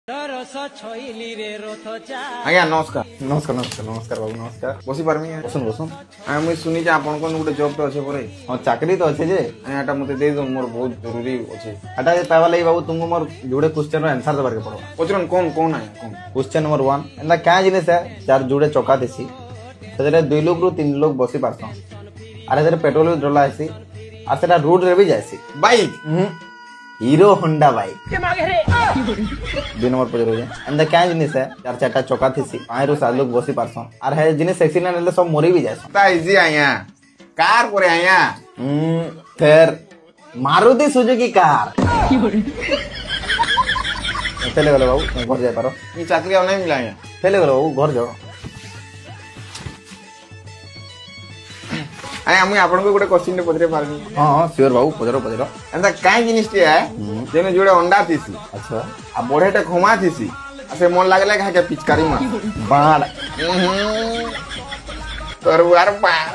आज्ञा नमस्कार नमस्कार नमस्कार नमस्कार बाबू नमस्कार बसी पारमी बसन बसन मुझे शुनी आपन गोटे जॉब तो अच्छे पर हाँ चाकरी तो अच्छे जे एटा मते दे दो मोर बहुत जरूरी अच्छे एटा पावा लई बाबू तुमको मोर जुड़े क्वेश्चन रो आंसर देबार के पड़ो पचरन कौन कौन है कौन क्वेश्चन नंबर 1 एंदा क्या जिनिस है चार जुड़े चौका देसी सेरे 2 लोग रु 3 लोग बसी पारछन अरे सेरे पेट्रोल डला आसी आ सेटा रोड रे भी जायसी bike Hero Honda bike 2 number पर रोजे एंड क्या जिनिस है चार चारटा चौका थीसी 5 रु 7 लोग बसी पारछन आर है जिनिस एक्सीडेंट हेले सब मरी भी जायछन ता इजी आया कार करे आया फिर मारुति सुजुकी कार चले गलो बाबू घर जाय पारो ई चाकरी अब नहीं मिला आया चले गलो बाबू घर जाओ आया मुई आपन को गोटे क्वेश्चन पचरे पारनी हां श्योर बाबू पचरो पचरो एंदा काई जिनिस टी है जेने जोड़े अंडा थीसी अच्छा आ बड़ेटा घुमा थीसी आ से मन लागले खा के पिचकारी मार बाण तरवार बाण